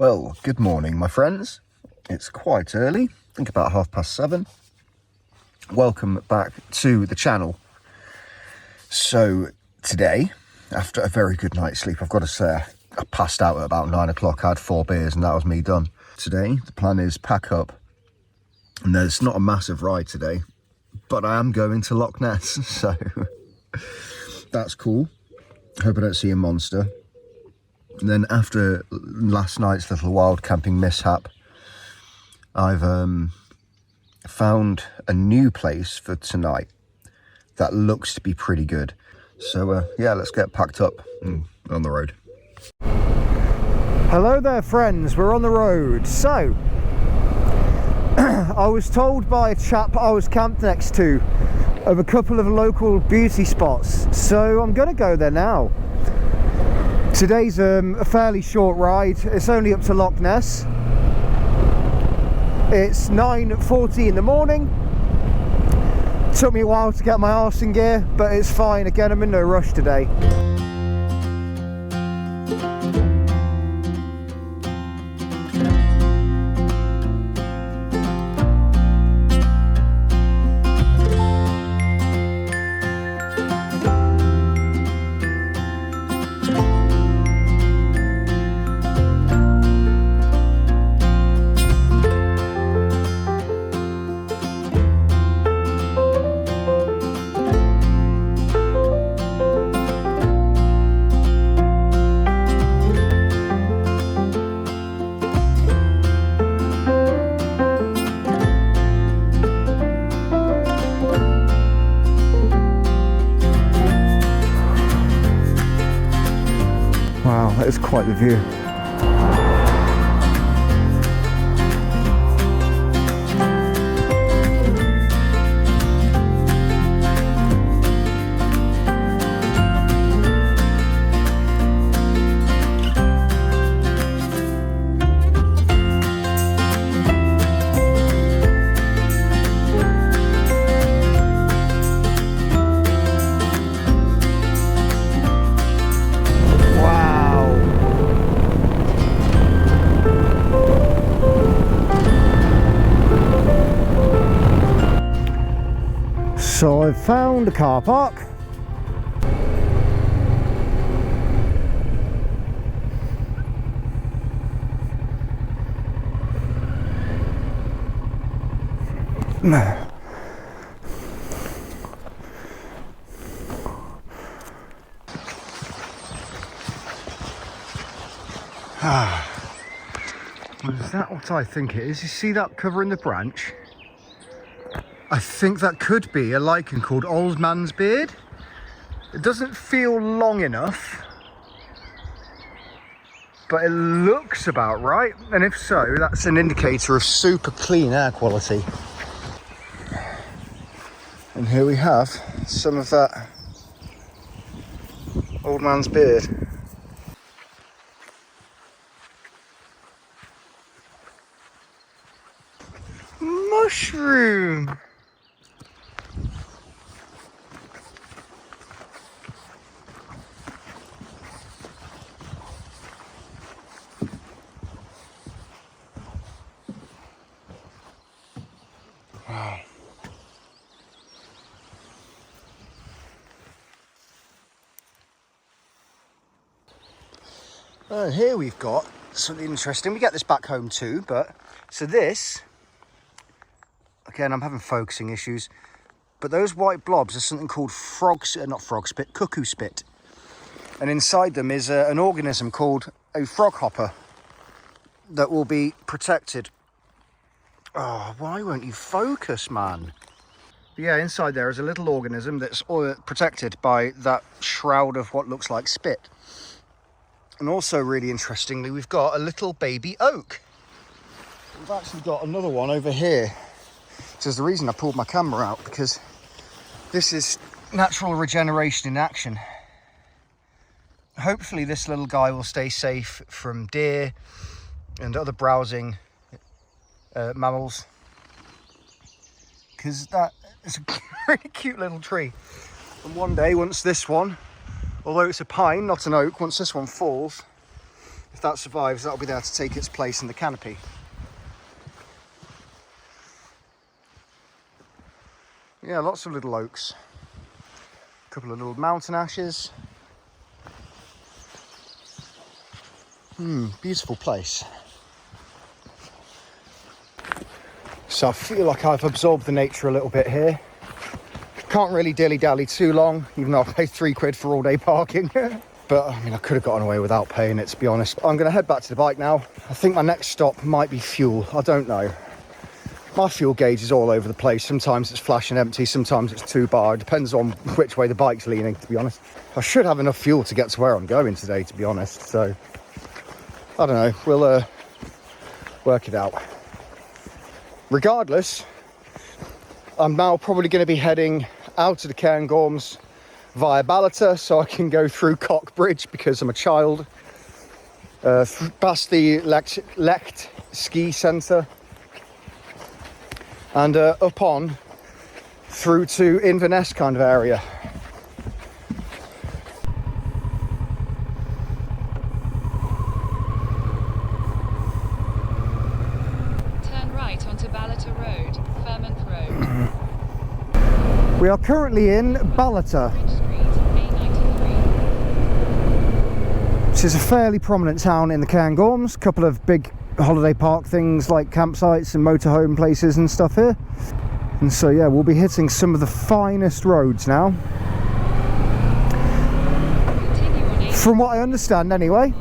Well, good morning, my friends. It's quite early, I think about 7:30. Welcome back to the channel. So today, after a very good night's sleep, I've got to say, I passed out at about 9 o'clock, I had 4 beers and that was me done. Today, the plan is pack up, and there's not a massive ride today, but I am going to Loch Ness, so that's cool. Hope I don't see a monster. And then after last night's little wild camping mishap, I've found a new place for tonight that looks to be pretty good. So yeah, let's get packed up and on the road. Hello there, friends, we're on the road. So I was told by a chap I was camped next to of a couple of local beauty spots, so I'm gonna go there now. Today's a fairly short ride. It's only up to Loch Ness. It's 9:40 in the morning. Took me a while to get my arse in gear, but it's fine. Again, I'm in no rush today. Wow, that is quite the view. So I've found a car park. Well, is that what I think it is? You see that covering the branch? I think that could be a lichen called Old Man's Beard. It doesn't feel long enough, but it looks about right. And if so, that's an indicator of super clean air quality. And here we have some of that Old Man's Beard. Mushroom! Wow. And here we've got something interesting. We get this back home too, but so this, again, I'm having focusing issues, but those white blobs are something called cuckoo spit. And inside them is an organism called a frog hopper that will be protected. Oh, why won't you focus, man? But yeah, inside there is a little organism that's protected by that shroud of what looks like spit. And also, really interestingly, we've got a little baby oak. We've actually got another one over here. So the reason I pulled my camera out, because this is natural regeneration in action. Hopefully this little guy will stay safe from deer and other browsing mammals, because that is a really cute little tree. And one day, once this one, although it's a pine, not an oak, once this one falls, If that survives, that'll be there to take its place in the canopy. Yeah, lots of little oaks. A couple of little mountain ashes. Beautiful place. So I feel like I've absorbed the nature a little bit here. Can't really dilly-dally too long, even though I paid £3 for all-day parking. But, I mean, I could have gotten away without paying it, to be honest. I'm going to head back to the bike now. I think my next stop might be fuel. I don't know. My fuel gauge is all over the place. Sometimes it's flashing empty, sometimes it's 2 bar. It depends on which way the bike's leaning, to be honest. I should have enough fuel to get to where I'm going today, to be honest. So, I don't know. We'll work it out. Regardless, I'm now probably going to be heading out of the Cairngorms via Ballater so I can go through Cockbridge because I'm a child. Past the Lecht Ski Centre. And up on through to Inverness kind of area. Turn right onto Ballater Road, Fermonth Road. We are currently in Ballater, which is a fairly prominent town in the Cairngorms. A couple of big holiday park things like campsites and motorhome places and stuff here. And so yeah, we'll be hitting some of the finest roads now. From what I understand anyway.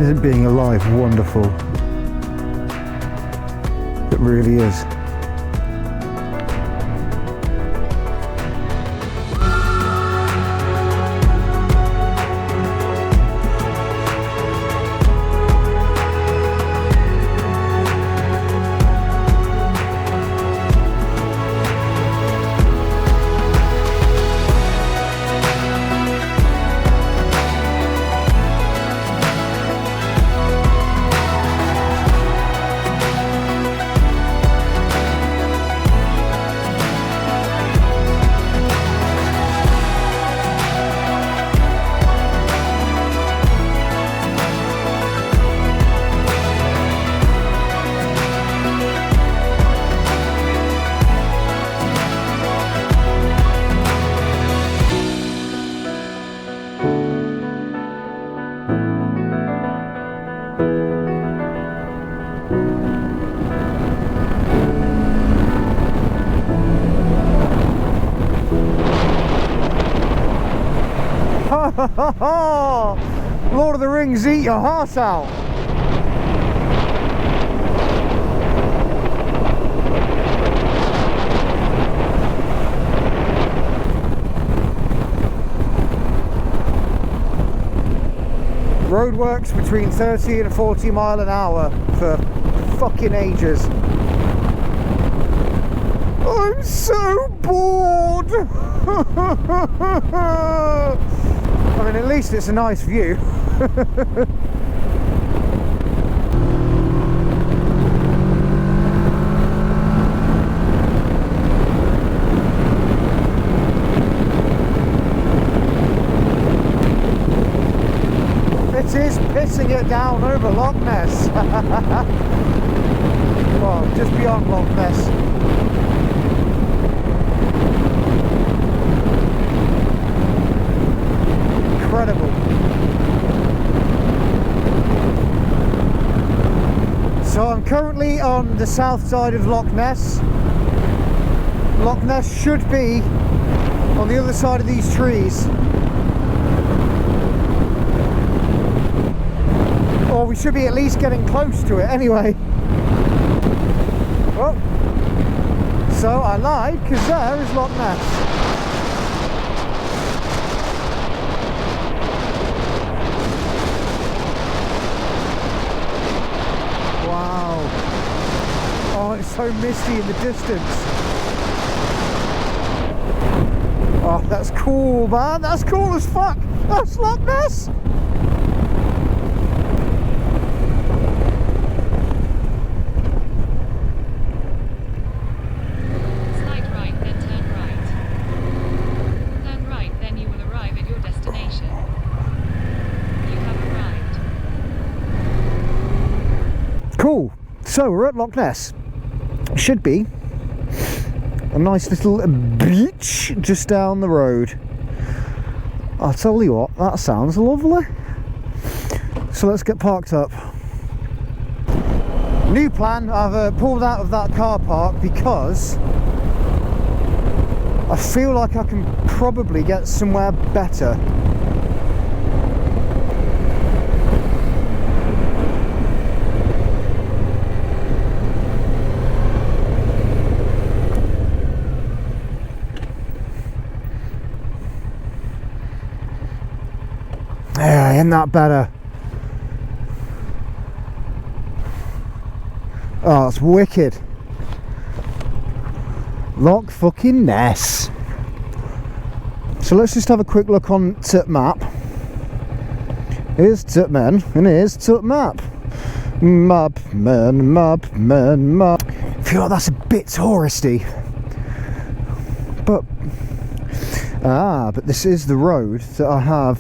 Isn't being alive wonderful? It really is. Lord of the Rings, eat your heart out. road works between 30 and 40 mile an hour for fucking ages. I'm so bored. I mean, at least it's a nice view. It is pissing it down over Loch Ness. Well, just beyond Loch Ness. Incredible. So I'm currently on the south side of Loch Ness. Loch Ness should be on the other side of these trees. Or we should be at least getting close to it anyway. Oh. So I lied, because there is Loch Ness. Wow. Oh, it's so misty in the distance. Oh, that's cool, man. That's cool as fuck. That's Loch Ness. Slide right, then turn right. Turn right, then you will arrive at your destination. You have arrived. Cool. So we're at Loch Ness. Should be a nice little beach just down the road. I'll tell you what, that sounds lovely. So let's get parked up. New plan, I've pulled out of that car park because I feel like I can probably get somewhere better. Yeah, isn't that better? Oh, it's wicked. Loch fucking Ness. So let's just have a quick look on the map. Here's the man, and here's the map. Map, man, map, man, map. I feel like that's a bit touristy. But, but this is the road that I have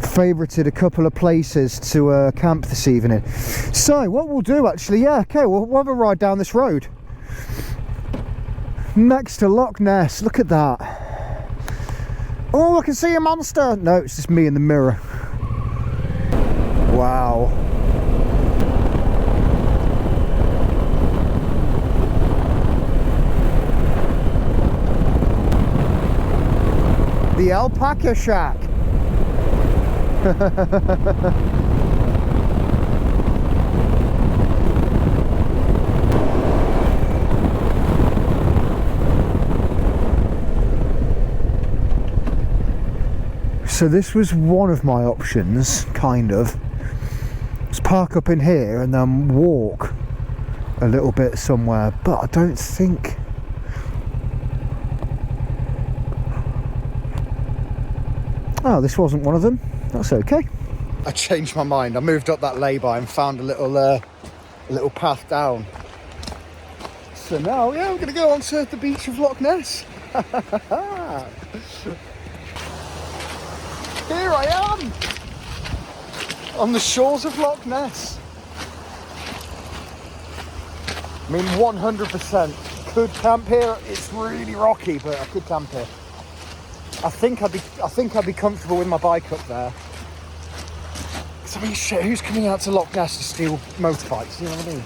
favorited a couple of places to camp this evening. So what we'll do actually, we'll have a ride down this road next to Loch Ness. Look at that. Oh, I can see a monster. No, it's just me in the mirror. Wow. The Alpaca Shack. So this was one of my options, kind of. Let's park up in here and then walk a little bit somewhere, but I don't think... Oh, this wasn't one of them. That's okay. I changed my mind. I moved up that lay-by and found a little path down. So now, yeah, we're going to go onto the beach of Loch Ness. Here I am! On the shores of Loch Ness. I mean, 100% could camp here. It's really rocky, but I could camp here. I think I'd be comfortable with my bike up there. Cause I mean, shit, who's coming out to Loch Ness to steal motorbikes? You know what I mean?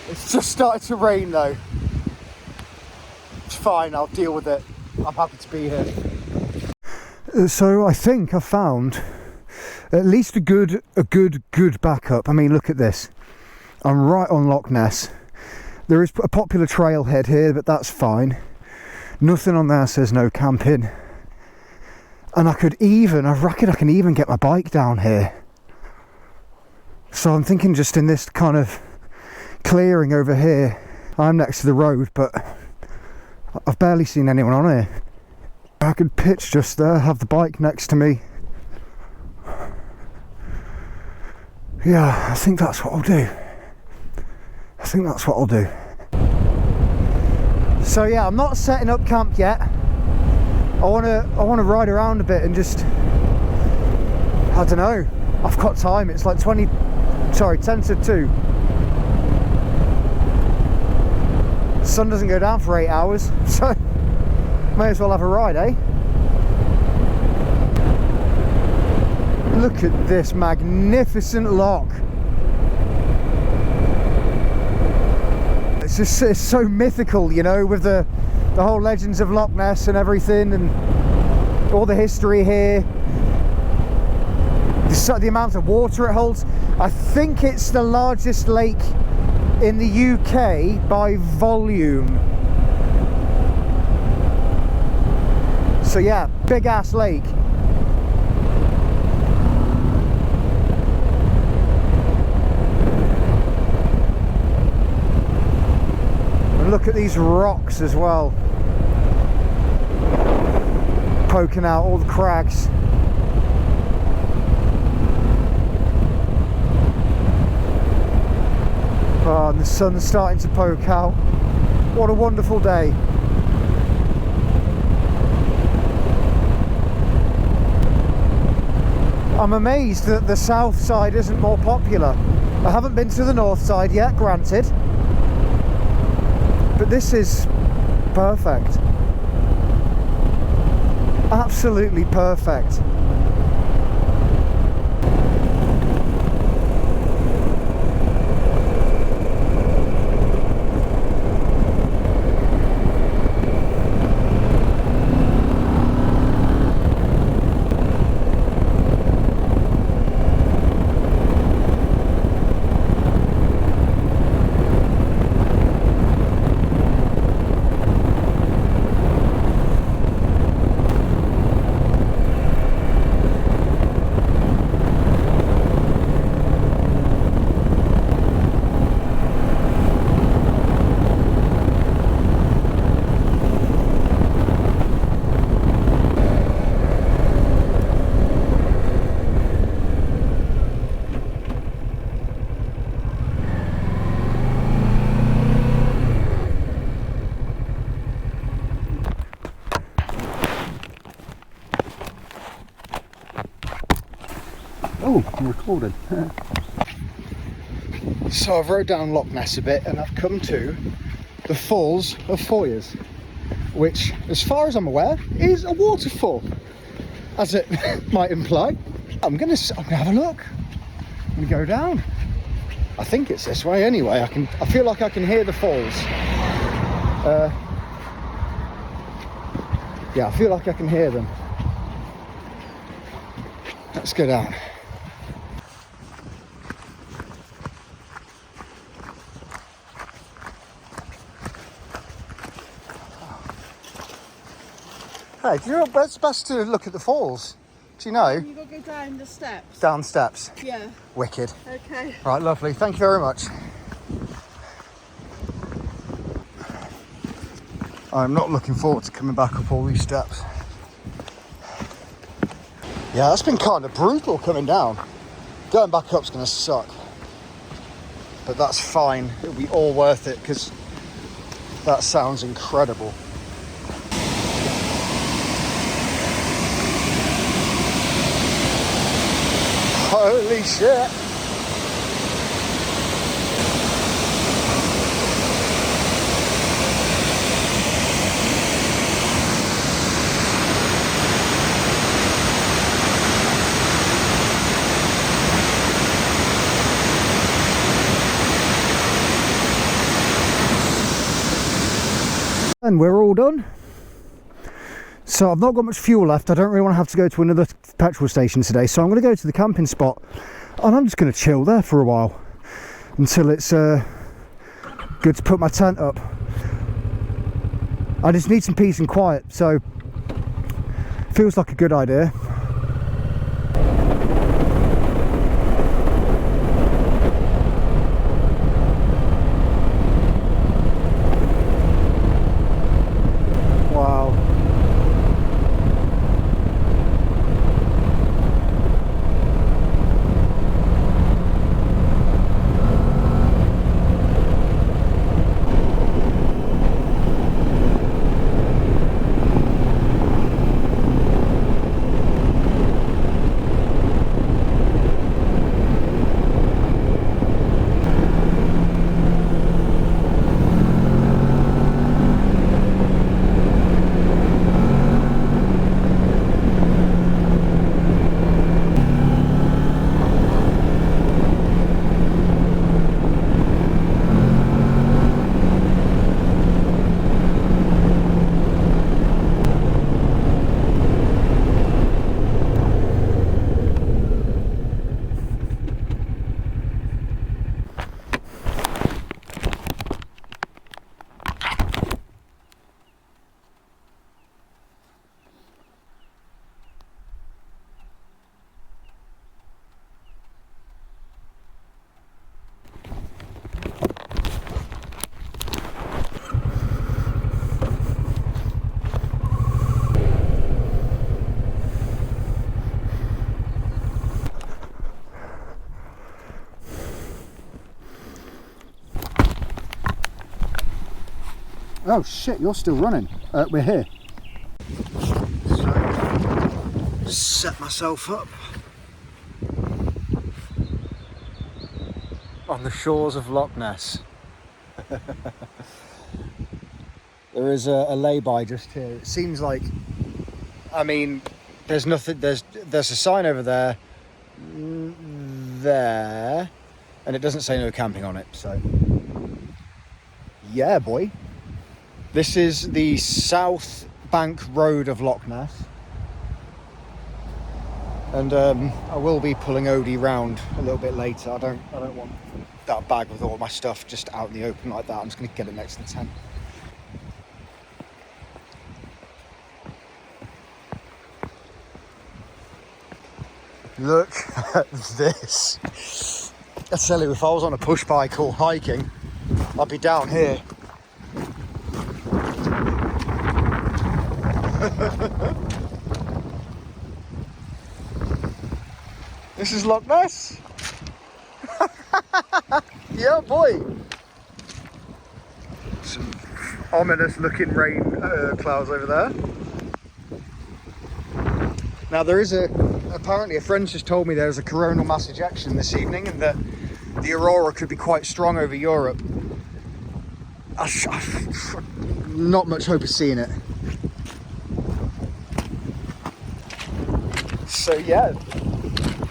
It's just started to rain though. It's fine, I'll deal with it. I'm happy to be here. So I think I found at least a good backup. I mean, look at this. I'm right on Loch Ness. There is a popular trailhead here, but that's fine. Nothing on there says no camping. And I reckon I can even get my bike down here. So I'm thinking just in this kind of clearing over here. I'm next to the road, but I've barely seen anyone on here. I could pitch just there, have the bike next to me. Yeah, I think that's what I'll do. So yeah, I'm not setting up camp yet. I wanna ride around a bit and just, I don't know. I've got time. It's like 10 to 2. The sun doesn't go down for 8 hours, so may as well have a ride, eh? Look at this magnificent loch. It's so mythical, you know, with the whole legends of Loch Ness and everything, and all the history here. The amount of water it holds. I think it's the largest lake in the UK by volume. So yeah, big ass lake. And look at these rocks as well, poking out all the crags. Oh, and the sun's starting to poke out. What a wonderful day. I'm amazed that the south side isn't more popular. I haven't been to the north side yet, granted. But this is perfect. Absolutely perfect. Oh, I'm recording. So I've rode down Loch Ness a bit and I've come to the Falls of Foyers, which, as far as I'm aware, is a waterfall, as it might imply. I'm gonna have a look. I'm gonna go down. I think it's this way anyway. I feel like I can hear the falls. Yeah, I feel like I can hear them. Let's go down. Hey, do you know where's best to look at the falls? Do you know? You got to go down the steps. Down steps. Yeah. Wicked. Okay. Right, lovely. Thank you very much. I'm not looking forward to coming back up all these steps. Yeah, that's been kind of brutal coming down. Going back up's going to suck. But that's fine. It'll be all worth it because that sounds incredible. Holy shit! And we're all done. So I've not got much fuel left. I don't really want to have to go to another petrol station today, so I'm going to go to the camping spot and I'm just going to chill there for a while until it's good to put my tent up. I just need some peace and quiet, so Feels like a good idea. Wow. Oh shit, you're still running. We're here. So, set myself up on the shores of Loch Ness. There is a lay-by just here. It seems like, I mean, there's nothing, there's a sign over there, and it doesn't say no camping on it, so yeah, boy. This is the South Bank Road of Loch Ness, and I will be pulling Odie round a little bit later. I don't want that bag with all my stuff just out in the open like that. I'm just going to get it next to the tent. Look at this. I tell you, if I was on a push bike or hiking, I'd be down here. This is Loch Ness. Yeah, boy. Some ominous looking rain clouds over there. Now there is apparently a friend just told me there's a coronal mass ejection this evening and that the aurora could be quite strong over Europe. Not much hope of seeing it. So yeah,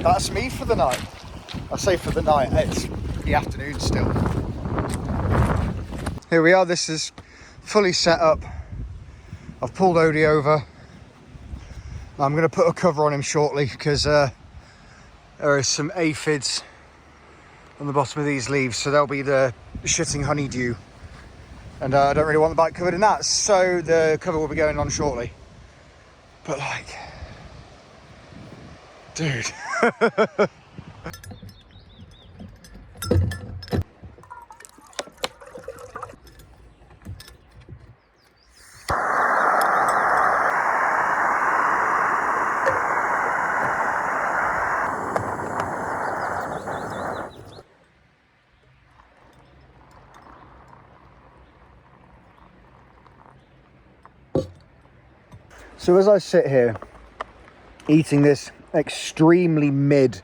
that's me for the night. I say for the night, it's the afternoon still. Here we are, this is fully set up. I've pulled Odie over. I'm going to put a cover on him shortly because there is some aphids on the bottom of these leaves, so they'll be the shitting honeydew. And I don't really want the bike covered in that, so the cover will be going on shortly. But like, dude. So as I sit here eating this extremely mid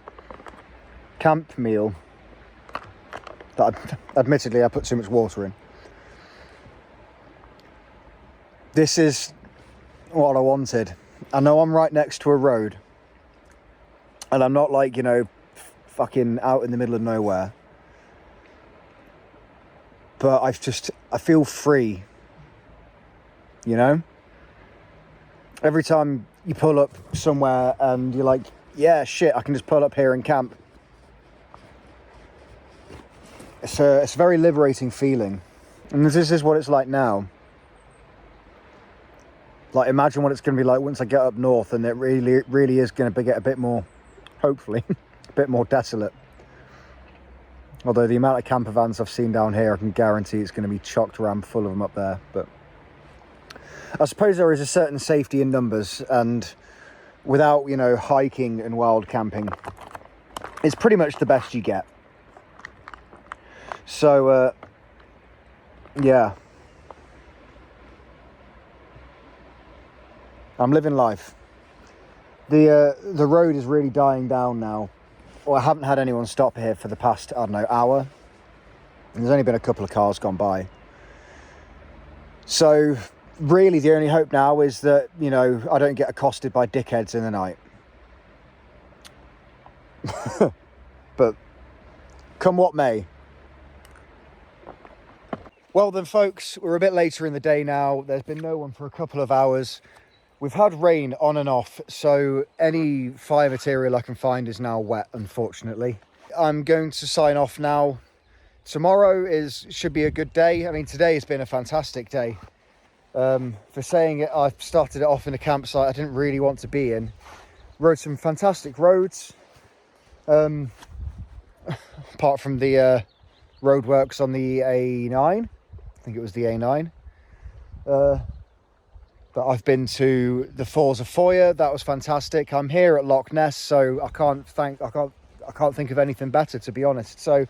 camp meal that admittedly I put too much water in, this is what I wanted. I know I'm right next to a road and I'm not like, you know, fucking out in the middle of nowhere, but I feel free, you know? Every time you pull up somewhere and you're like, yeah, shit, I can just pull up here and camp. It's a very liberating feeling. And this is what it's like now. Like, imagine what it's going to be like once I get up north, and it really is going to get a bit more, hopefully, a bit more desolate. Although the amount of camper vans I've seen down here, I can guarantee it's going to be chocked around full of them up there. But I suppose there is a certain safety in numbers, and without, you know, hiking and wild camping, it's pretty much the best you get. So, yeah. I'm living life. The road is really dying down now. Well, I haven't had anyone stop here for the past, I don't know, hour. And there's only been a couple of cars gone by. So really the only hope now is that, you know, I don't get accosted by dickheads in the night. But come what may. Well then, folks, we're a bit later in the day now. There's been no one for a couple of hours. We've had rain on and off, so any fire material I can find is now wet, unfortunately. I'm going to sign off now. Tomorrow should be a good day. I mean, today has been a fantastic day. For saying it, I've started it off in a campsite I didn't really want to be in. Rode some fantastic roads. Apart from the roadworks on the A9. I think it was the A9. But I've been to the Falls of Foyer. That was fantastic. I'm here at Loch Ness, so I can't think of anything better, to be honest. So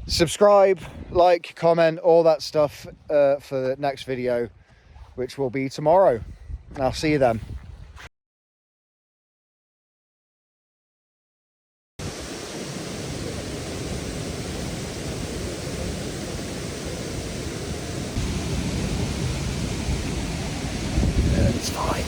subscribe, like, comment, all that stuff for the next video, which will be tomorrow. I'll see you then. It's fine.